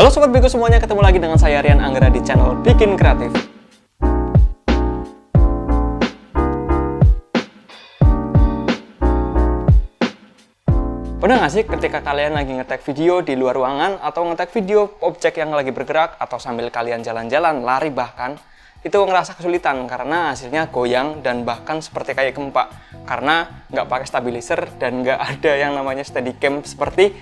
Halo Sobat Bigo semuanya, ketemu lagi dengan saya Rian Anggara di channel Bikin Kreatif. Pernah nggak sih ketika kalian lagi nge-tag video di luar ruangan atau nge-tag video objek yang lagi bergerak atau sambil kalian jalan-jalan, lari bahkan, itu ngerasa kesulitan karena hasilnya goyang dan bahkan seperti kayak gempa karena nggak pakai stabilizer dan nggak ada yang namanya Steadicam seperti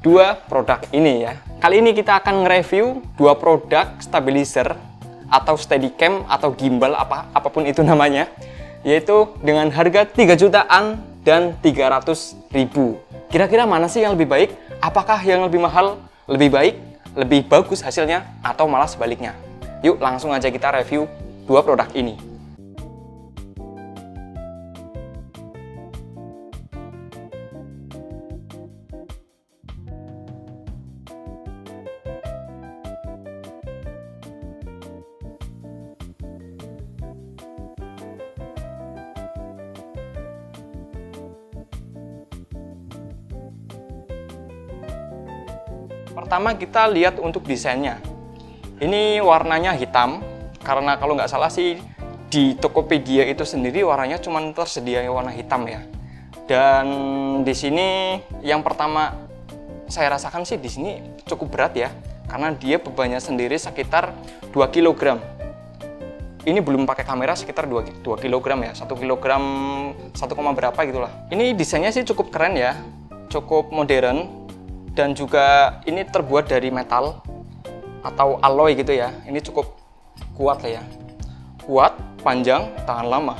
dua produk ini ya. Kali ini kita akan nge-review dua produk stabilizer atau Steadicam atau gimbal apapun itu namanya, yaitu dengan harga 3 jutaan dan 300.000. Kira-kira mana sih yang lebih baik? Apakah yang lebih mahal lebih baik, lebih bagus hasilnya, atau malah sebaliknya? Yuk langsung aja kita review dua produk ini. Pertama kita lihat untuk desainnya. Ini warnanya hitam, karena kalau nggak salah sih di Tokopedia itu sendiri warnanya cuma tersedia warna hitam ya. Dan di sini yang pertama saya rasakan sih di sini cukup berat ya, karena dia bebannya sendiri sekitar 2 kg. Ini belum pakai kamera sekitar 2 kg ya, 1 kg 1, berapa gitulah. Ini desainnya sih cukup keren ya, cukup modern. Dan juga ini terbuat dari metal atau alloy gitu ya. Ini cukup kuat lah ya. Kuat, panjang, tahan lama.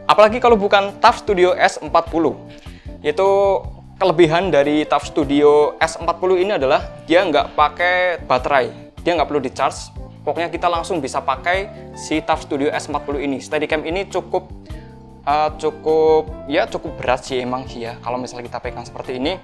Apalagi kalau bukan TUF Studio S40. Yaitu kelebihan dari TUF Studio S40 ini adalah dia nggak pakai baterai. Dia nggak perlu di-charge. Pokoknya kita langsung bisa pakai si TUF Studio S40 ini. Steadicam ini cukup berat sih emang sih ya. Kalau misalnya kita pegang seperti ini,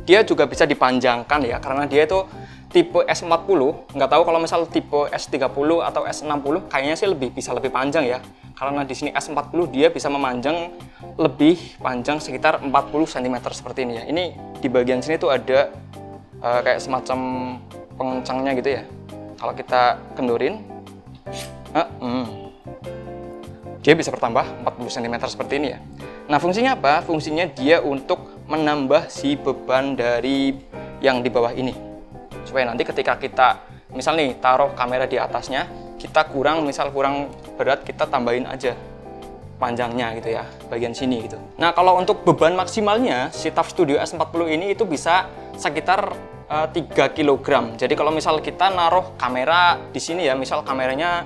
dia juga bisa dipanjangkan ya, karena dia itu tipe S40. Nggak tahu kalau misal tipe S30 atau S60 kayaknya sih bisa lebih panjang ya, karena di sini S40 dia bisa memanjang lebih panjang sekitar 40 cm seperti ini ya. Ini di bagian sini tuh ada kayak semacam pengencangnya gitu ya. Kalau kita kendorin, dia bisa bertambah 40 cm seperti ini ya. Nah fungsinya apa? Fungsinya dia untuk menambah si beban dari yang di bawah ini, supaya nanti ketika kita misal nih taruh kamera di atasnya, kita kurang berat, kita tambahin aja panjangnya gitu ya, bagian sini gitu. Nah kalau untuk beban maksimalnya si TUF Studio S40 ini itu bisa sekitar 3 kg. Jadi kalau misal kita naruh kamera di sini ya, misal kameranya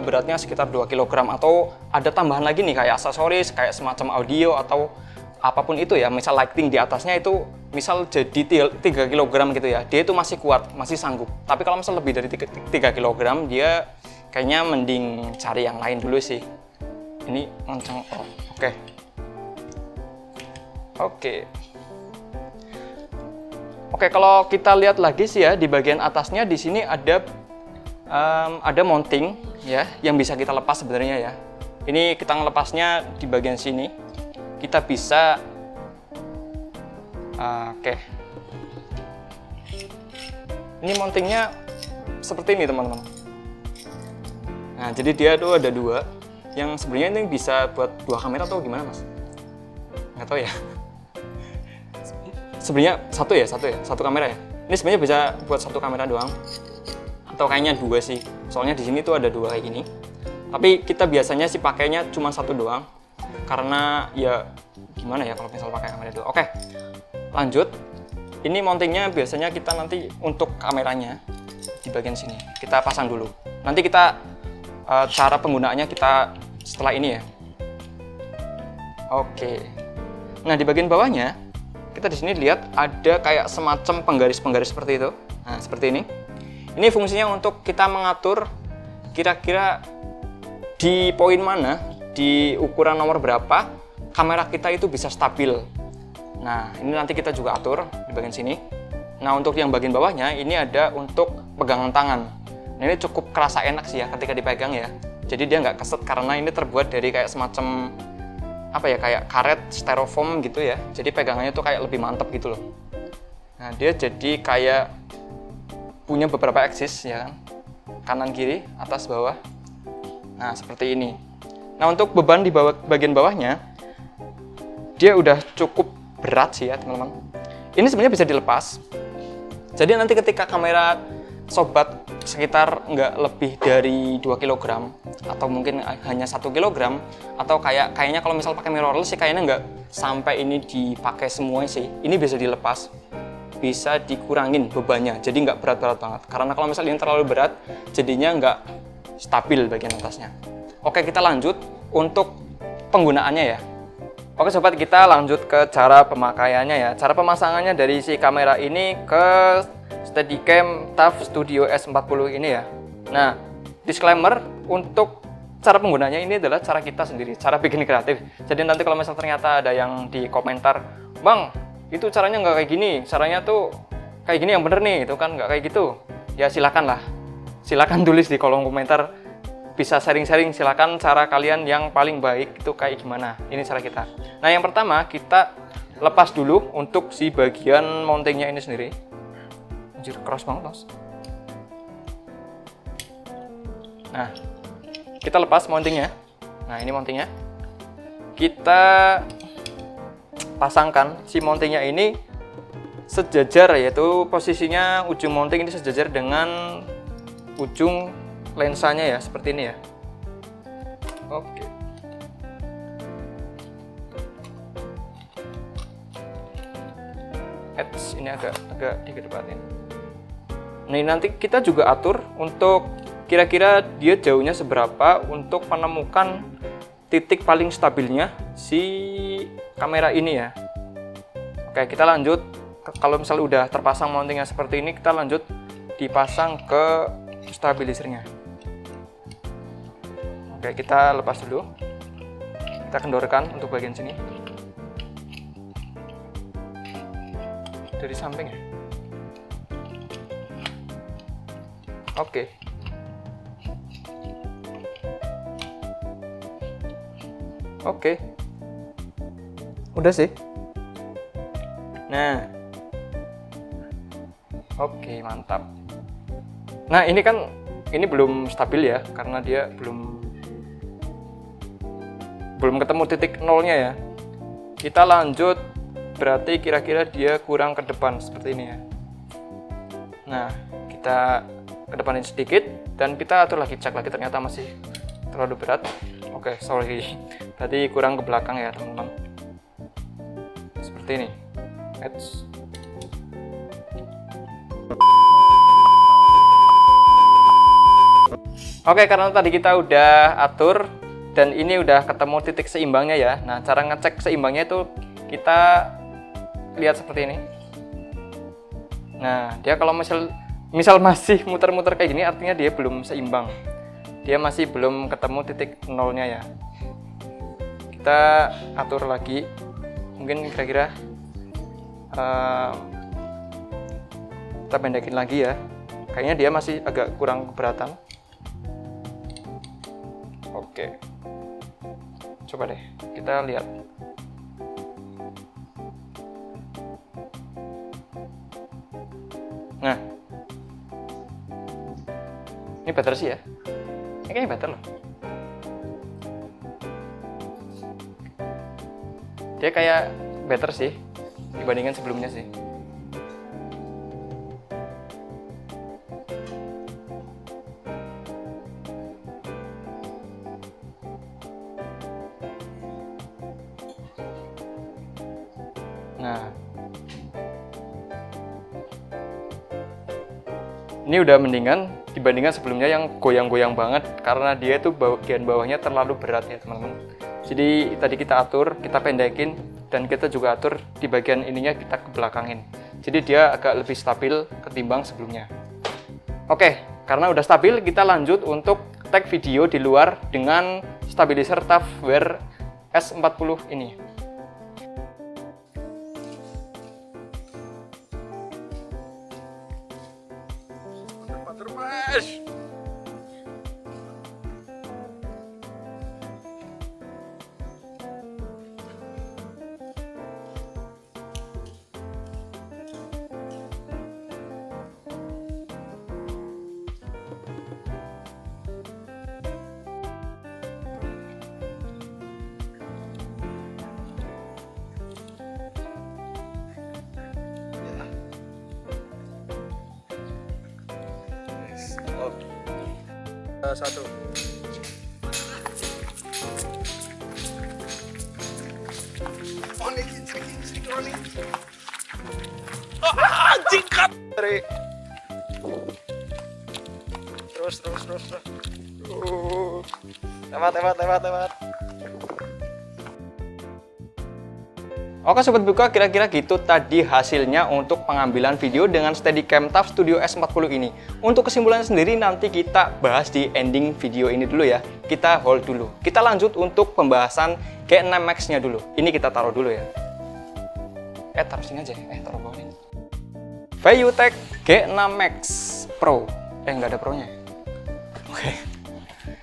beratnya sekitar 2 kg, atau ada tambahan lagi nih kayak aksesoris, kayak semacam audio atau apapun itu ya, misal lighting di atasnya itu misal jadi 3 kg gitu ya, dia itu masih kuat, masih sanggup. Tapi kalau misal lebih dari 3 kg, dia kayaknya mending cari yang lain dulu sih. Ini kencang. Oke, kalau kita lihat lagi sih ya, di bagian atasnya di sini ada mounting ya, yang bisa kita lepas sebenarnya ya. Ini kita ngelepasnya di bagian sini. Kita bisa ini mountingnya seperti ini teman-teman. Nah jadi dia tuh ada dua, yang sebenarnya ini bisa buat 2 kamera atau gimana mas? Nggak tahu ya. Sebenarnya satu kamera ya. Ini sebenarnya bisa buat 1 kamera doang, atau kayaknya 2 sih. Soalnya di sini tuh ada 2 kayak gini. Tapi kita biasanya sih pakainya cuma 1 doang. Karena ya gimana ya kalau misal pakai kamera dulu. Oke, lanjut. Ini mountingnya biasanya kita nanti untuk kameranya di bagian sini kita pasang dulu. Nanti kita cara penggunaannya kita setelah ini ya. Oke. Nah di bagian bawahnya kita di sini lihat ada kayak semacam penggaris-penggaris seperti itu. Nah seperti ini. Ini fungsinya untuk kita mengatur kira-kira di poin mana, di ukuran nomor berapa kamera kita itu bisa stabil. Nah ini nanti kita juga atur di bagian sini. Nah untuk yang bagian bawahnya ini ada untuk pegangan tangan. Nah ini cukup kerasa enak sih ya ketika dipegang ya. Jadi dia nggak keset karena ini terbuat dari kayak semacam kayak karet styrofoam gitu ya. Jadi pegangannya tuh kayak lebih mantep gitu loh. Nah dia jadi kayak punya beberapa axis ya kan, kanan kiri, atas bawah. Nah seperti ini. Nah untuk beban di bagian bawahnya dia udah cukup berat sih ya teman-teman. Ini sebenarnya bisa dilepas. Jadi nanti ketika kamera sobat sekitar nggak lebih dari 2 kg atau mungkin hanya 1 kg, atau kayaknya kalau misal pakai mirrorless sih kayaknya nggak sampai ini dipakai semuanya sih. Ini bisa dilepas, bisa dikurangin bebannya, jadi nggak berat-berat banget. Karena kalau misalnya ini terlalu berat, jadinya nggak stabil bagian atasnya. Oke, kita lanjut untuk penggunaannya ya. Oke sobat, kita lanjut ke cara pemakaiannya ya. Cara pemasangannya dari si kamera ini ke Steadicam TUF Studio S40 ini ya. Nah, disclaimer untuk cara penggunanya ini adalah cara kita sendiri, cara bikin kreatif. Jadi nanti kalau misalnya ternyata ada yang di komentar, "Bang, itu caranya nggak kayak gini, caranya tuh kayak gini yang bener nih," itu kan nggak kayak gitu. Ya silakan lah, silakan tulis di kolom komentar, bisa sharing-sharing, silakan cara kalian yang paling baik itu kayak gimana. Ini cara kita. Nah yang pertama kita lepas dulu untuk si bagian mountingnya ini sendiri. Anjir, keras banget mas. Nah kita lepas mountingnya. Nah ini mountingnya. Kita pasangkan si mountingnya ini sejajar, yaitu posisinya ujung mounting ini sejajar dengan ujung lensanya ya, seperti ini ya. Oke. Ini agak dikedepatin. Nah ini nanti kita juga atur untuk kira-kira dia jauhnya seberapa untuk menemukan titik paling stabilnya si kamera ini ya. Oke, kita lanjut. Kalau misalnya udah terpasang mountingnya seperti ini, kita lanjut dipasang ke stabilisernya. Oke, kita lepas dulu. Kita kendorkan untuk bagian sini. Dari samping ya. Oke. Oke. Udah sih. Nah. Oke, mantap. Nah, ini kan belum stabil ya, karena dia belum ketemu titik nolnya ya. Kita lanjut, berarti kira-kira dia kurang ke depan seperti ini ya. Nah, kita kedepanin sedikit dan kita atur lagi, cek lagi, ternyata masih terlalu berat. Oke, sorry, berarti kurang ke belakang ya teman-teman. Seperti ini. Oke, karena tadi kita udah atur dan ini udah ketemu titik seimbangnya ya. Nah, cara ngecek seimbangnya itu kita lihat seperti ini. Nah, dia kalau misal masih muter-muter kayak gini, artinya dia belum seimbang. Dia masih belum ketemu titik nolnya ya. Kita atur lagi. Mungkin kira-kira kita pendekin lagi ya. Kayaknya dia masih agak kurang keberatan. Oke. Coba deh, kita lihat. Nah, ini better sih ya. Ini kayaknya better loh. Dia kayak better sih dibandingkan sebelumnya sih. Nah, ini udah mendingan dibandingkan sebelumnya yang goyang-goyang banget, karena dia itu bagian bawahnya terlalu berat ya teman-teman. Jadi tadi kita atur, kita pendekin, dan kita juga atur di bagian ininya kita kebelakangin. Jadi dia agak lebih stabil ketimbang sebelumnya. Oke, karena udah stabil, kita lanjut untuk tag video di luar dengan stabilizer TUF Wear S40 ini. off. Satu. Anjing cut. Terus. Lewat. Oke Sobat Buka, kira-kira gitu tadi hasilnya untuk pengambilan video dengan Steadicam TUF Studio S40 ini. Untuk kesimpulannya sendiri nanti kita bahas di ending video ini dulu ya. Kita hold dulu. Kita lanjut untuk pembahasan G6 Max-nya dulu. Ini kita taruh dulu ya. Taruh sini aja ya. Taruh bawah ini. ValueTech G6 Max Pro. Nggak ada Pro-nya. Oke.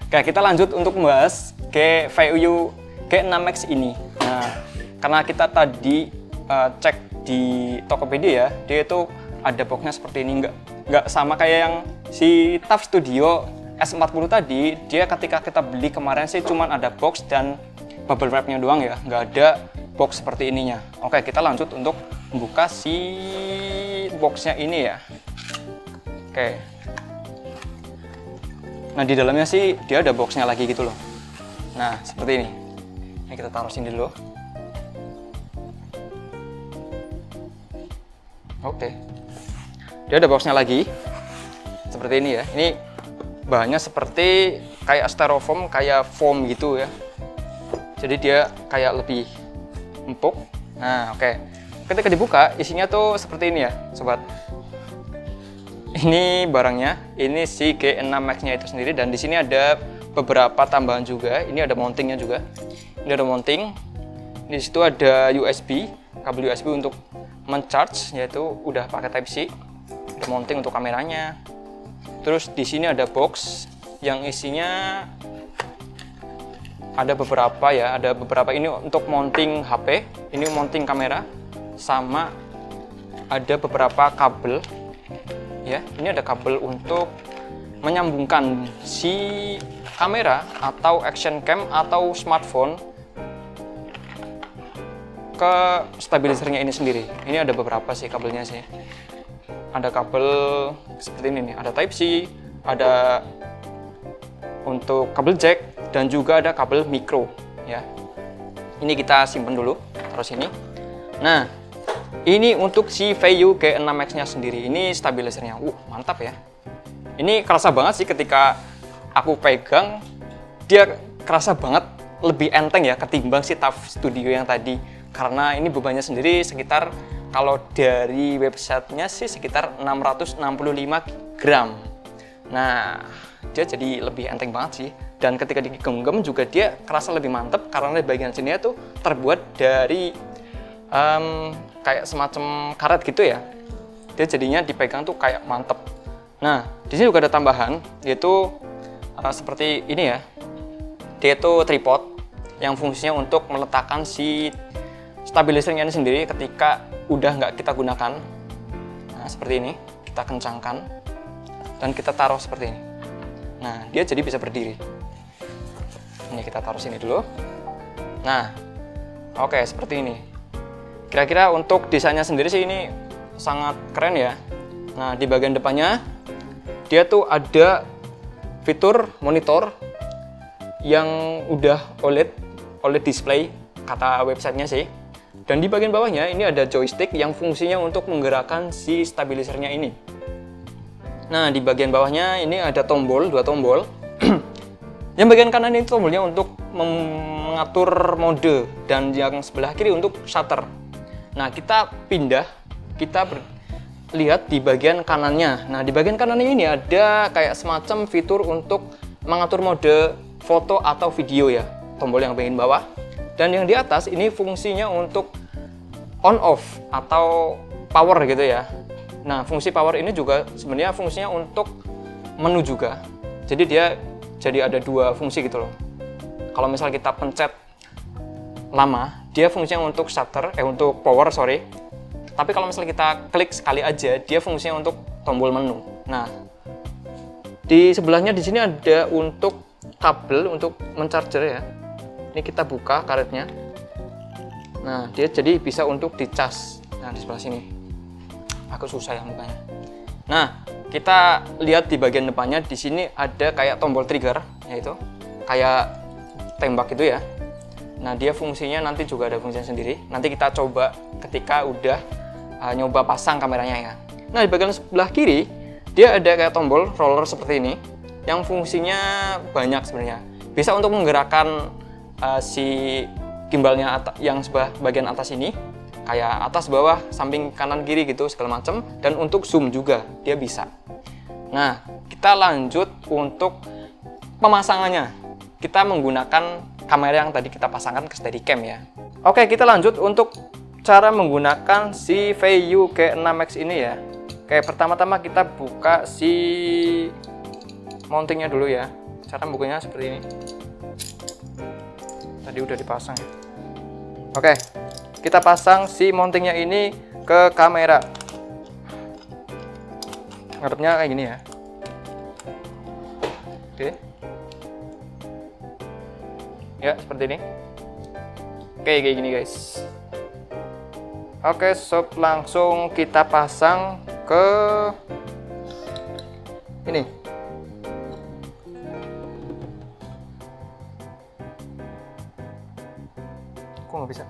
Oke, kita lanjut untuk membahas ValueTech G6 Max ini. Nah, karena kita tadi cek di Tokopedia ya, dia itu ada boxnya seperti ini, nggak sama kayak yang si TUF Studio S40 tadi. Dia ketika kita beli kemarin sih cuman ada box dan bubble wrapnya doang ya, nggak ada box seperti ininya. Oke, kita lanjut untuk membuka si boxnya ini ya. Oke. Nah, di dalamnya sih dia ada boxnya lagi gitu loh. Nah, seperti ini. Ini kita taruh sini dulu. Oke. Dia ada boxnya lagi. Seperti ini ya. Ini bahannya seperti kayak styrofoam, kayak foam gitu ya. Jadi dia kayak lebih empuk. Nah, oke. Ketika dibuka, isinya tuh seperti ini ya, sobat. Ini barangnya, ini si G6 Max-nya itu sendiri, dan di sini ada beberapa tambahan juga. Ini ada mountingnya juga. Ini ada mounting. Di situ ada USB, kabel USB untuk mencharge, yaitu udah pakai Type C. Ada mounting untuk kameranya. Terus di sini ada box yang isinya ada beberapa ya, ada beberapa ini untuk mounting HP, ini mounting kamera, sama ada beberapa kabel. Ya, ini ada kabel untuk menyambungkan si kamera atau action cam atau smartphone ke stabilizernya ini sendiri. Ini ada beberapa sih kabelnya sih. Ada kabel seperti ini nih, ada Type C, ada untuk kabel jack, dan juga ada kabel micro ya. Ini kita simpan dulu, taruh sini. Nah, ini untuk si ValueTech G6 Max-nya sendiri. Ini stabilizernya. Mantap ya. Ini kerasa banget sih ketika aku pegang. Dia kerasa banget lebih enteng ya ketimbang si TUF Studio yang tadi. Karena ini bebannya sendiri sekitar, kalau dari websitenya sih sekitar 665 gram. Nah, dia jadi lebih enteng banget sih. Dan ketika digenggam juga dia kerasa lebih mantep karena di bagian sini tuh terbuat dari kayak semacam karet gitu ya. Dia jadinya dipegang tuh kayak mantep. Nah, di sini juga ada tambahan, yaitu seperti ini ya. Dia itu tripod yang fungsinya untuk meletakkan si stabilizernya ini sendiri ketika udah nggak kita gunakan. Nah, seperti ini, kita kencangkan dan kita taruh seperti ini. Nah, dia jadi bisa berdiri. Ini kita taruh sini dulu. Nah, oke, seperti ini. Kira-kira untuk desainnya sendiri sih ini sangat keren ya. Nah, di bagian depannya dia tuh ada fitur monitor yang udah OLED display kata websitenya sih. Dan di bagian bawahnya ini ada joystick yang fungsinya untuk menggerakkan si stabilizernya ini. Nah, di bagian bawahnya ini ada tombol, 2 tombol. Yang bagian kanan ini tombolnya untuk mengatur mode, dan yang sebelah kiri untuk shutter. Nah, kita pindah, kita lihat di bagian kanannya. Nah, di bagian kanan ini ada kayak semacam fitur untuk mengatur mode foto atau video ya. Tombol yang bagian bawah. Dan yang di atas ini fungsinya untuk on off atau power gitu ya. Nah, fungsi power ini juga sebenarnya fungsinya untuk menu juga. Jadi dia jadi ada 2 fungsi gitu loh. Kalau misal kita pencet lama, dia fungsinya untuk shutter, untuk power, sorry. Tapi kalau misalnya kita klik sekali aja, dia fungsinya untuk tombol menu. Nah, di sebelahnya di sini ada untuk kabel untuk mencharger ya. Ini kita buka karetnya. Nah, dia jadi bisa untuk dicas. Nah, di sebelah sini. Agak susah ya mukanya. Nah, kita lihat di bagian depannya, di sini ada kayak tombol trigger, yaitu kayak tembak itu ya. Nah, dia fungsinya nanti juga ada fungsinya sendiri. Nanti kita coba ketika udah nyoba pasang kameranya ya. Nah, di bagian sebelah kiri dia ada kayak tombol roller seperti ini yang fungsinya banyak sebenarnya. Bisa untuk menggerakkan si gimbalnya yang sebelah bagian atas ini, kayak atas bawah, samping kanan kiri gitu segala macam, dan untuk zoom juga dia bisa. Nah, kita lanjut untuk pemasangannya. Kita menggunakan kamera yang tadi kita pasangkan ke Steadicam ya. Oke, kita lanjut untuk cara menggunakan si VU G6X ini ya. Oke, pertama-tama kita buka si mountingnya dulu ya. Cara bukanya seperti ini. Tadi udah dipasang ya. Oke, kita pasang si mountingnya ini ke kamera. Ngadepnya kayak gini ya. Oke. Ya, seperti ini. Oke, kayak gini guys. Oke, sob, langsung kita pasang ke ini. Kok nggak bisa?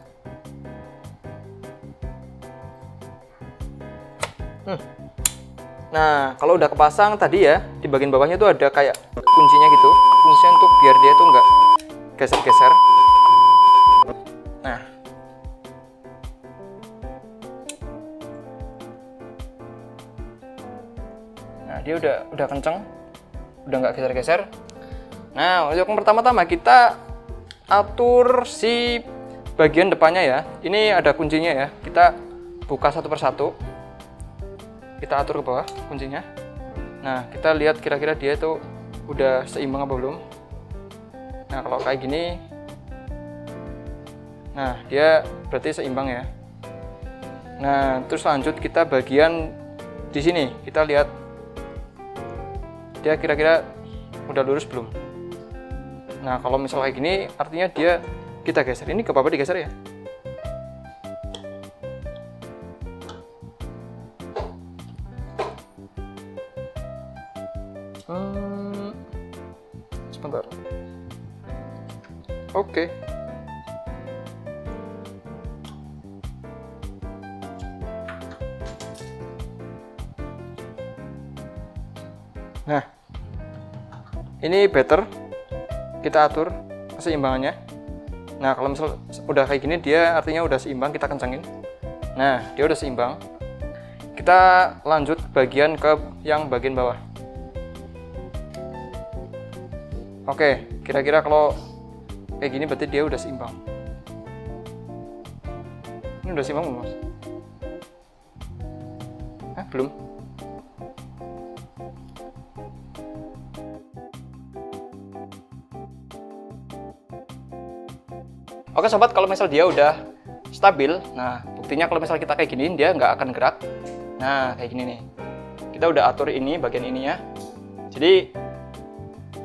Nah, kalau udah kepasang tadi ya, di bagian bawahnya tuh ada kayak kuncinya gitu. Kuncinya untuk biar dia tuh nggak geser-geser. Nah, dia udah kenceng, udah nggak geser-geser. Nah, untuk yang pertama-tama kita atur si bagian depannya ya. Ini ada kuncinya ya. Kita buka satu persatu. Kita atur ke bawah kuncinya. Nah, kita lihat kira-kira dia itu udah seimbang apa belum. Nah, kalau kayak gini, nah dia berarti seimbang ya. Nah, terus lanjut kita bagian di sini, kita lihat dia kira-kira udah lurus belum. Nah, kalau misalnya kayak gini, artinya dia kita geser. Ini ke apa digeser ya? Sebentar. Oke. Nah, ini better. Kita atur keseimbangannya. Nah, kalau misal udah kayak gini, dia artinya udah seimbang, kita kencangin. Nah, dia udah seimbang. Kita lanjut bagian ke yang bagian bawah. Oke, kira-kira kalau kayak gini berarti dia udah seimbang. Ini udah seimbang belum, Mas? Belum. Oke sobat, kalau misal dia udah stabil, nah buktinya kalau misal kita kayak gini, dia nggak akan gerak. Nah, kayak gini nih. Kita udah atur ini, bagian ininya. Jadi,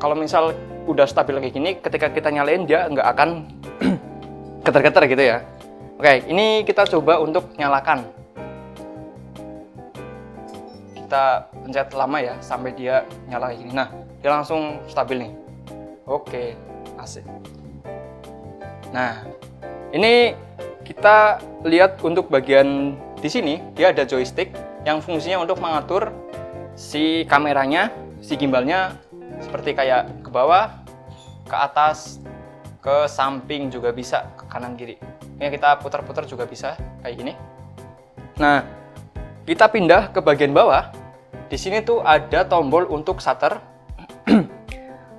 kalau misal udah stabil kayak gini, ketika kita nyalain dia nggak akan getar-getar gitu ya. Oke, ini kita coba untuk nyalakan. Kita pencet lama ya, sampai dia nyala kayak gini. Nah, dia langsung stabil nih. Oke, asik. Nah, ini kita lihat untuk bagian di sini, dia ada joystick yang fungsinya untuk mengatur si kameranya, si gimbalnya, seperti kayak ke bawah, ke atas, ke samping juga bisa, ke kanan kiri. Ini kita putar-putar juga bisa kayak gini. Nah, kita pindah ke bagian bawah. Di sini tuh ada tombol untuk shutter.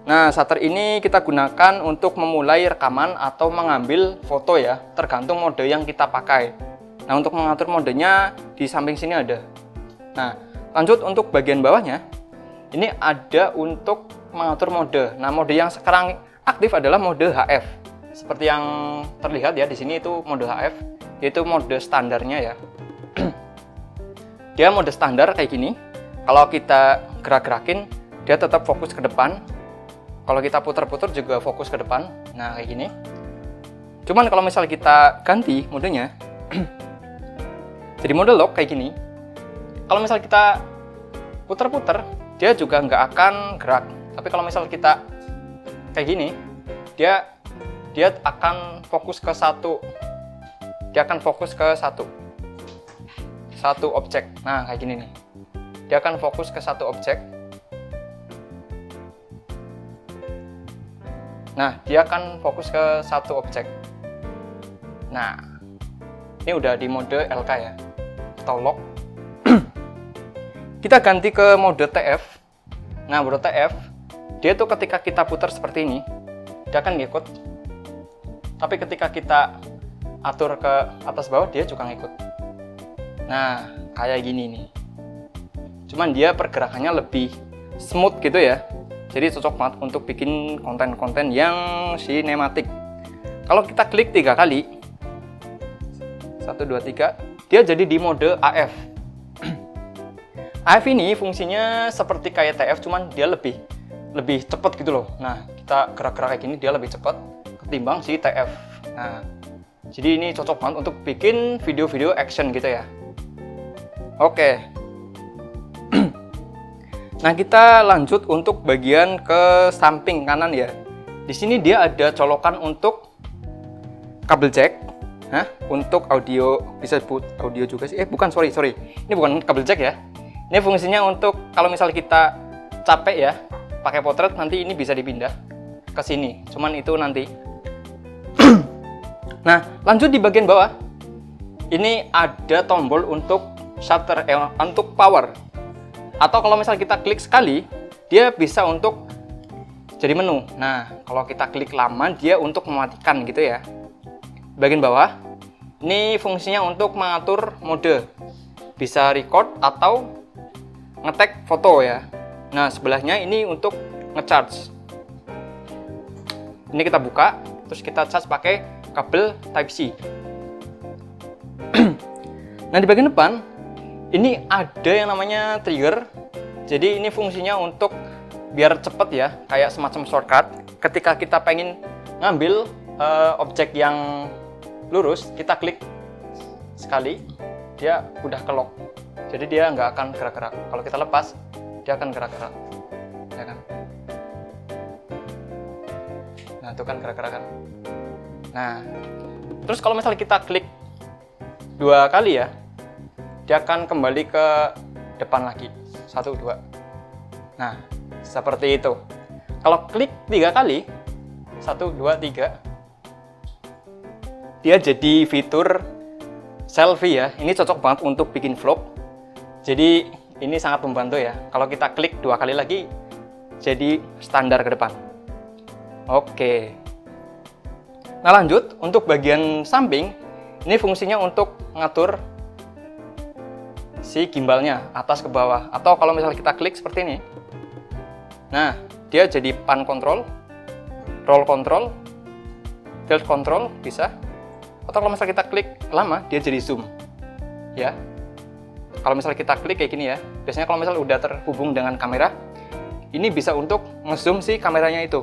Nah, shutter ini kita gunakan untuk memulai rekaman atau mengambil foto ya, tergantung mode yang kita pakai. Nah, untuk mengatur modenya di samping sini ada. Nah, lanjut untuk bagian bawahnya. Ini ada untuk mengatur mode. Nah, mode yang sekarang aktif adalah mode HF. Seperti yang terlihat ya di sini itu mode HF, yaitu mode standarnya ya. Dia mode standar kayak gini. Kalau kita gerak-gerakin, dia tetap fokus ke depan. Kalau kita putar-putar juga fokus ke depan. Nah, kayak gini. Cuman kalau misal kita ganti modenya, jadi mode lock kayak gini. Kalau misal kita puter-puter, dia juga nggak akan gerak. Tapi kalau misal kita kayak gini, dia akan fokus ke satu. Dia akan fokus ke satu objek. Nah, kayak gini nih. Dia akan fokus ke satu objek. Nah, dia akan fokus ke satu objek. Nah, ini udah di mode LK ya, atau lock. Kita ganti ke mode TF. Nah, mode TF, dia tuh ketika kita putar seperti ini, dia akan ngikut. Tapi ketika kita atur ke atas bawah, dia juga ngikut. Nah, kayak gini nih. Cuman dia pergerakannya lebih smooth gitu ya. Jadi cocok banget untuk bikin konten-konten yang sinematik. Kalau kita klik 3 kali, 1, 2, 3, dia jadi di mode AF. AF ini fungsinya seperti kayak TF, cuman dia lebih cepat gitu loh. Nah, kita gerak-gerak kayak gini, dia lebih cepat ketimbang si TF. Nah, jadi ini cocok banget untuk bikin video-video action gitu ya. Oke. Nah, kita lanjut untuk bagian ke samping kanan ya. Di sini dia ada colokan untuk kabel jack. Nah, untuk audio, bisa disebut audio juga sih. Bukan, sorry. Ini bukan kabel jack ya. Ini fungsinya untuk kalau misal kita capek ya, pakai potret, nanti ini bisa dipindah ke sini. Cuman itu nanti. Nah, lanjut di bagian bawah. Ini ada tombol untuk shutter, untuk power. Atau kalau misal kita klik sekali, dia bisa untuk jadi menu. Nah, kalau kita klik lama, dia untuk mematikan gitu ya. Bagian bawah, ini fungsinya untuk mengatur mode. Bisa record atau nge-tag foto ya. Nah, sebelahnya ini untuk nge-charge. Ini kita buka, terus kita charge pakai kabel Type-C. Nah, di bagian depan, ini ada yang namanya trigger. Jadi ini fungsinya untuk biar cepet ya, kayak semacam shortcut. Ketika kita pengen ngambil objek yang lurus, kita klik sekali, dia udah ke lock. Jadi dia nggak akan gerak-gerak. Kalau kita lepas, dia akan gerak-gerak. Ya kan? Nah, itu kan gerak-gerak kan. Nah, terus kalau misalnya kita klik 2 kali ya, dia akan kembali ke depan lagi. 1, 2. Nah, seperti itu. Kalau klik 3 kali, 1, 2, 3, dia jadi fitur selfie ya. Ini cocok banget untuk bikin vlog. Jadi ini sangat membantu ya. Kalau kita klik 2 kali lagi, jadi standar ke depan. Oke. Nah, lanjut untuk bagian samping. Ini fungsinya untuk ngatur si gimbalnya atas ke bawah, atau kalau misalnya kita klik seperti ini, nah dia jadi pan control, roll control, tilt control bisa, atau kalau misalnya kita klik lama dia jadi zoom ya. Kalau misalnya kita klik kayak gini ya, biasanya kalau misalnya udah terhubung dengan kamera, ini bisa untuk ngezoom si kameranya itu.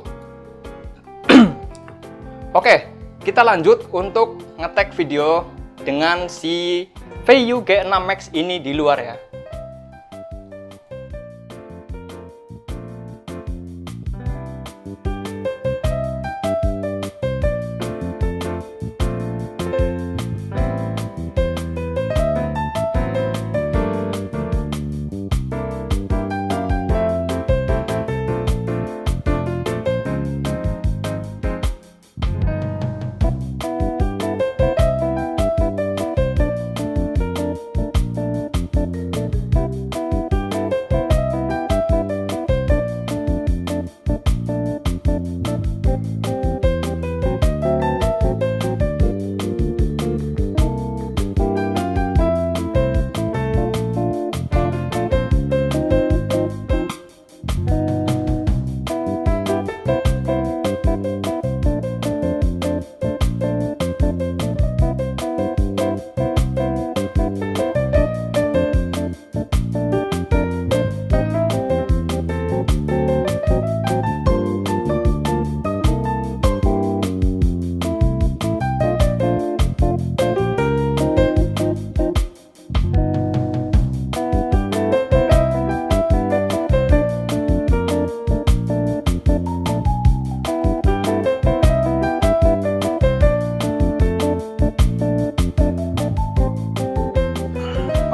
Oke, kita lanjut untuk nge-tag video dengan si VU G6 Max ini di luar ya.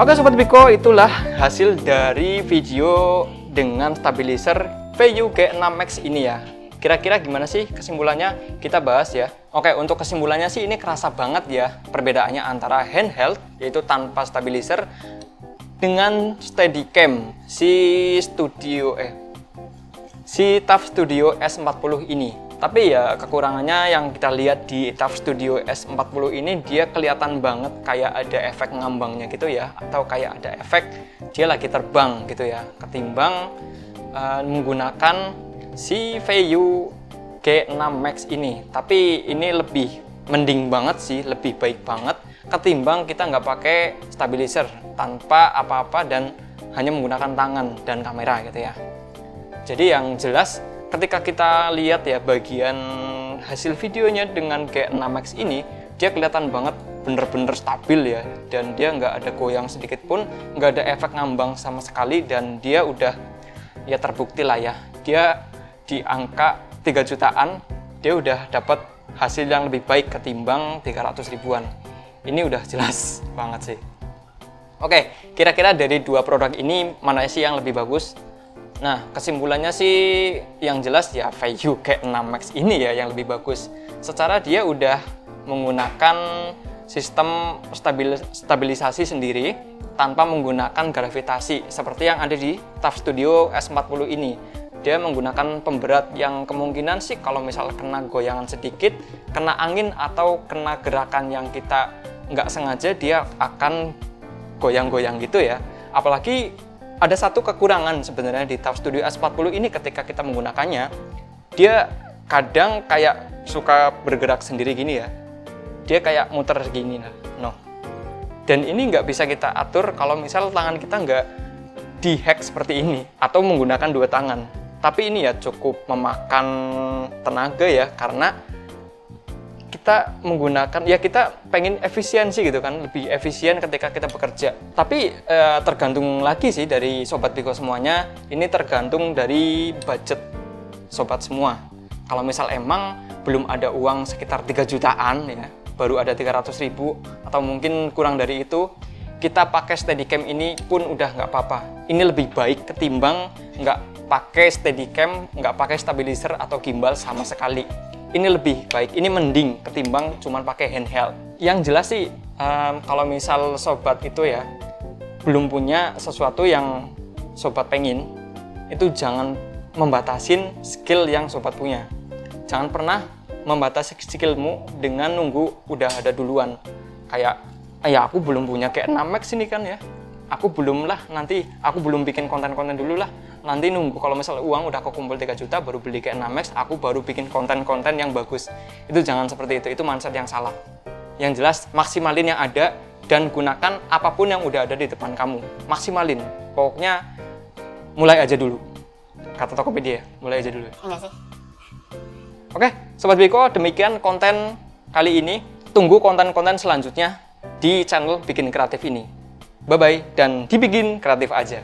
Oke Sobat Biko, itulah hasil dari video dengan stabilizer VU G6 Max ini ya. Kira-kira gimana sih kesimpulannya? Kita bahas ya. Oke, untuk kesimpulannya sih ini kerasa banget ya perbedaannya antara handheld, yaitu tanpa stabilizer, dengan Steadicam si TUF Studio S40 ini. Tapi ya kekurangannya yang kita lihat di TUF Studio S40 ini, dia kelihatan banget kayak ada efek ngambangnya gitu ya, atau kayak ada efek dia lagi terbang gitu ya, ketimbang menggunakan si VU G6 Max ini. Tapi ini lebih mending banget sih, lebih baik banget ketimbang kita nggak pakai stabilizer tanpa apa-apa dan hanya menggunakan tangan dan kamera gitu ya. Jadi yang jelas ketika kita lihat ya bagian hasil videonya dengan G6 Max ini, dia kelihatan banget bener-bener stabil ya, dan dia nggak ada goyang sedikit pun, nggak ada efek ngambang sama sekali, dan dia udah ya terbukti lah ya, dia di angka 3 jutaan dia udah dapat hasil yang lebih baik ketimbang 300 ribuan. Ini udah jelas banget sih. Oke, kira-kira dari dua produk ini mana sih yang lebih bagus? Nah, kesimpulannya sih yang jelas ya VU G6 Max ini ya yang lebih bagus. Secara dia udah menggunakan sistem stabilisasi sendiri tanpa menggunakan gravitasi seperti yang ada di TUF Studio S40 ini. Dia menggunakan pemberat yang kemungkinan sih kalau misal kena goyangan sedikit, kena angin atau kena gerakan yang kita nggak sengaja, dia akan goyang-goyang gitu ya. Apalagi ada satu kekurangan sebenarnya di TUF Studio S40 ini, ketika kita menggunakannya, dia kadang kayak suka bergerak sendiri gini ya. Dia kayak muter gini lah. No. Dan ini nggak bisa kita atur kalau misal tangan kita nggak di-hack seperti ini atau menggunakan dua tangan. Tapi ini ya cukup memakan tenaga ya, karena kita menggunakan, ya kita pengen efisiensi gitu kan, lebih efisien ketika kita bekerja. Tapi tergantung lagi sih dari Sobat Biko semuanya, ini tergantung dari budget Sobat semua. Kalau misal emang belum ada uang sekitar 3 jutaan ya, baru ada 300 ribu atau mungkin kurang dari itu, kita pakai Steadicam ini pun udah nggak apa-apa. Ini lebih baik ketimbang nggak pakai Steadicam, nggak pakai stabilizer atau gimbal sama sekali. Ini lebih baik, ini mending ketimbang cuman pakai handheld. Yang jelas sih, kalau misal Sobat itu ya belum punya sesuatu yang Sobat pengen, itu jangan membatasin skill yang Sobat punya. Jangan pernah membatasi skillmu dengan nunggu udah ada duluan. Kayak, ya aku belum punya kayak 6 Max ini kan ya, aku belum lah, nanti aku belum bikin konten-konten dulu lah, nanti nunggu kalau misal uang udah kekumpul 3 juta baru beli kayak 6 Max, aku baru bikin konten-konten yang bagus. Itu jangan seperti itu mindset yang salah. Yang jelas maksimalin yang ada dan gunakan apapun yang udah ada di depan kamu. Maksimalin, pokoknya mulai aja dulu. Kata Tokopedia, mulai aja dulu. Enggak sih. Oke, Sobat Biko, demikian konten kali ini. Tunggu konten-konten selanjutnya di channel Bikin Kreatif ini. Bye-bye, dan dibikin kreatif aja.